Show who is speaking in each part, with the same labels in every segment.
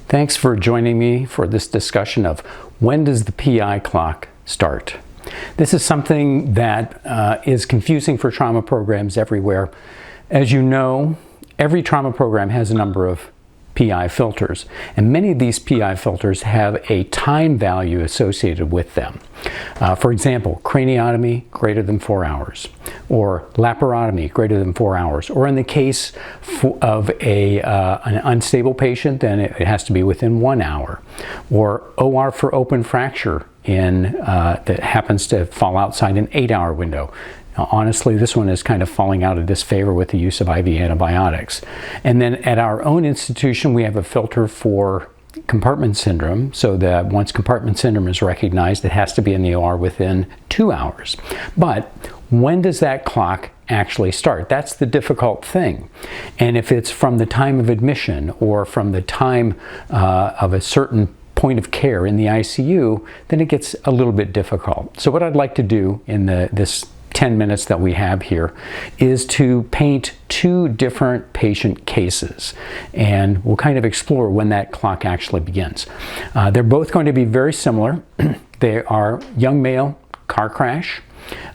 Speaker 1: Thanks for joining me for this discussion of when does the PI clock start. This is something that is confusing for trauma programs everywhere. As you know, every trauma program has a number of PI filters, and many of these PI filters have a time value associated with them. For example, craniotomy greater than 4 hours, or laparotomy greater than 4 hours, or in the case of an unstable patient, then it has to be within 1 hour, or OR for open fracture that happens to fall outside an 8-hour window. Now, honestly, this one is kind of falling out of disfavor with the use of IV antibiotics. And then at our own institution, we have a filter for compartment syndrome, so that once compartment syndrome is recognized, it has to be in the OR within 2 hours. But when does that clock actually start? That's the difficult thing. And if it's from the time of admission or from the time of a certain point of care in the ICU, then it gets a little bit difficult. So what I'd like to do in this 10 minutes that we have here is to paint two different patient cases, and we'll kind of explore when that clock actually begins. They're both going to be very similar. They are young male, car crash,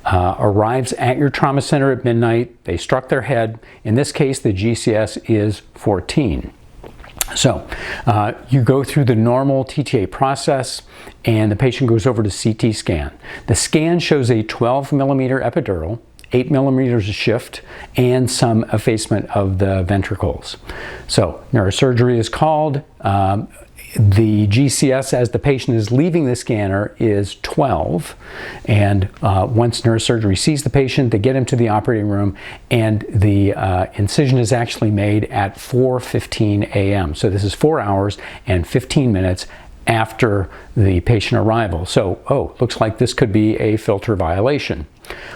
Speaker 1: arrives at your trauma center at midnight. They struck their head. In this case, the GCS is 14. So you go through the normal TTA process, and the patient goes over to CT scan. The scan shows a 12 millimeter epidural, 8 millimeters of shift, and some effacement of the ventricles. So neurosurgery is called. The GCS, as the patient is leaving the scanner, is 12, and once neurosurgery sees the patient, they get him to the operating room, and the incision is actually made at 4:15 a.m. So this is 4 hours and 15 minutes after the patient arrival. So, looks like this could be a filter violation.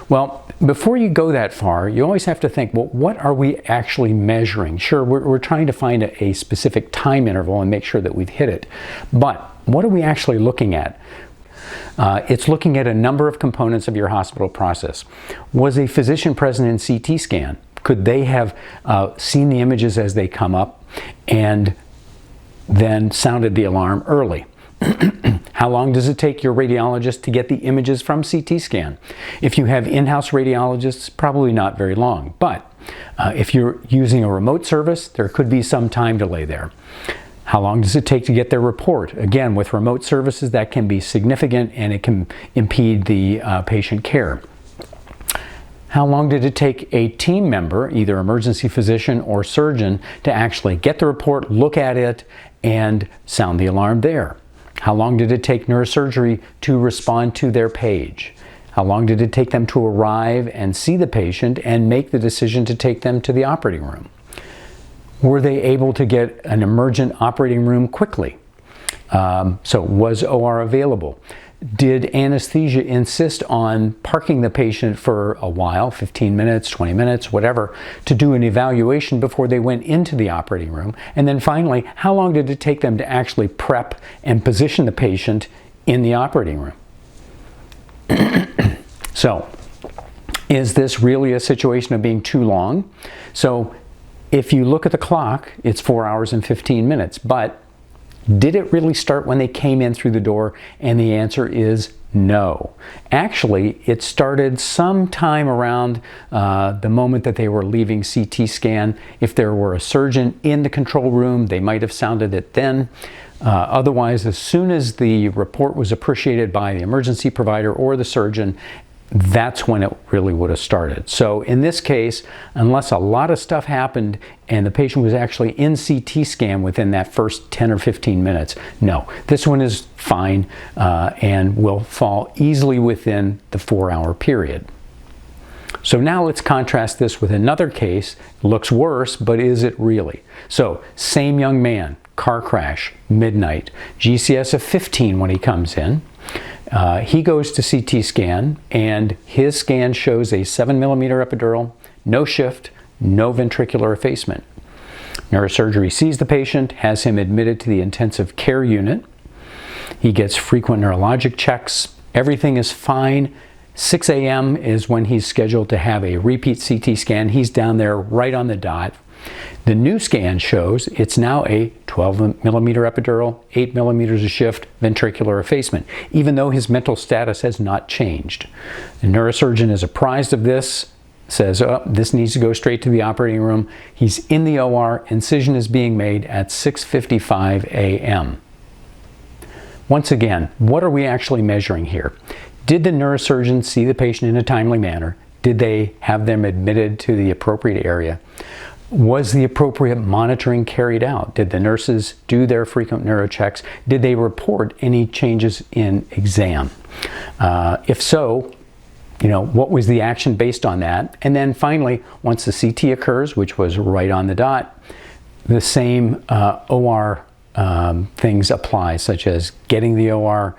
Speaker 1: Well, before you go that far, you always have to think, well, what are we actually measuring? Sure, we're trying to find a specific time interval and make sure that we've hit it. But what are we actually looking at? It's looking at a number of components of your hospital process. Was a physician present in CT scan? Could they have seen the images as they come up and then sounded the alarm early? How long does it take your radiologist to get the images from CT scan? If you have in-house radiologists, probably not very long. But if you're using a remote service, there could be some time delay there. How long does it take to get their report? Again, with remote services, that can be significant, and it can impede the patient care. How long did it take a team member, either emergency physician or surgeon, to actually get the report, look at it, and sound the alarm there? How long did it take neurosurgery to respond to their page? How long did it take them to arrive and see the patient and make the decision to take them to the operating room? Were they able to get an emergent operating room quickly? So was OR available? Did anesthesia insist on parking the patient for a while, 15 minutes, 20 minutes, whatever, to do an evaluation before they went into the operating room? And then finally, how long did it take them to actually prep and position the patient in the operating room? So, is this really a situation of being too long? So, if you look at the clock, it's 4 hours and 15 minutes, but did it really start when they came in through the door? And the answer is no. Actually, it started sometime around the moment that they were leaving CT scan. If there were a surgeon in the control room, they might have sounded it then. Otherwise, as soon as the report was appreciated by the emergency provider or the surgeon, that's when it really would have started. So in this case, unless a lot of stuff happened and the patient was actually in CT scan within that first 10 or 15 minutes, no, this one is fine and will fall easily within the 4-hour period. So now let's contrast this with another case. Looks worse, but is it really? So same young man, car crash, midnight, GCS of 15 when he comes in. He goes to CT scan, and his scan shows a 7 millimeter epidural, no shift, no ventricular effacement. Neurosurgery sees the patient, has him admitted to the intensive care unit. He gets frequent neurologic checks. Everything is fine. 6 a.m. is when he's scheduled to have a repeat CT scan. He's down there right on the dot. The new scan shows it's now a 12 millimeter epidural, 8 millimeters of shift ventricular effacement, even though his mental status has not changed. The neurosurgeon is apprised of this, says, oh, this needs to go straight to the operating room. He's in the OR, incision is being made at 6:55 a.m. Once again, what are we actually measuring here? Did the neurosurgeon see the patient in a timely manner? Did they have them admitted to the appropriate area? Was the appropriate monitoring carried out? Did the nurses do their frequent neurochecks? Did they report any changes in exam? If so, what was the action based on that? And then finally, once the CT occurs, which was right on the dot, the same OR things apply, such as getting the OR,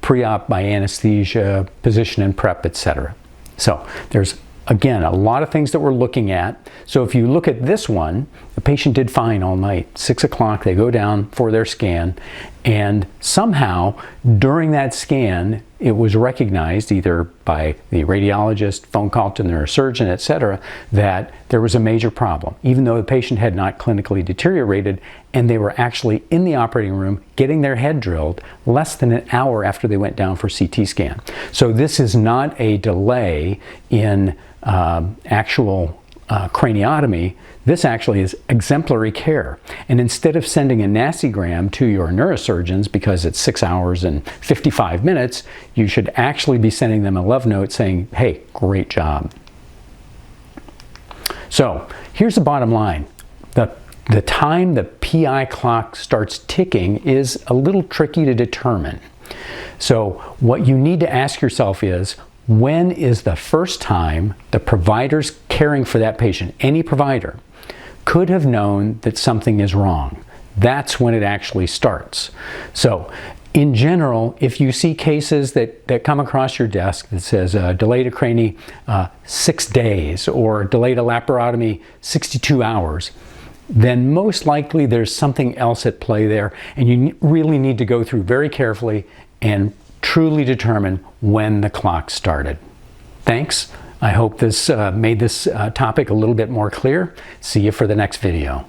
Speaker 1: pre-op by anesthesia, position and prep, etc. So there's, again, a lot of things that we're looking at. So if you look at this one, the patient did fine all night. 6 o'clock, they go down for their scan, and somehow during that scan, it was recognized either by the radiologist, phone call to the neurosurgeon, etc., that there was a major problem, even though the patient had not clinically deteriorated, and they were actually in the operating room getting their head drilled less than an hour after they went down for CT scan. So this is not a delay in actual craniotomy. This actually is exemplary care. And instead of sending a nastygram to your neurosurgeons because it's 6 hours and 55 minutes, you should actually be sending them a love note saying, hey, great job. So here's the bottom line. The time the PI clock starts ticking is a little tricky to determine. So what you need to ask yourself is, when is the first time the providers caring for that patient, any provider, could have known that something is wrong? That's when it actually starts. So in general, if you see cases that come across your desk that says delayed a cranie 6 days or delayed a laparotomy 62 hours, then most likely there's something else at play there, and you really need to go through very carefully and truly determine when the clock started. Thanks. I hope this made this topic a little bit more clear. See you for the next video.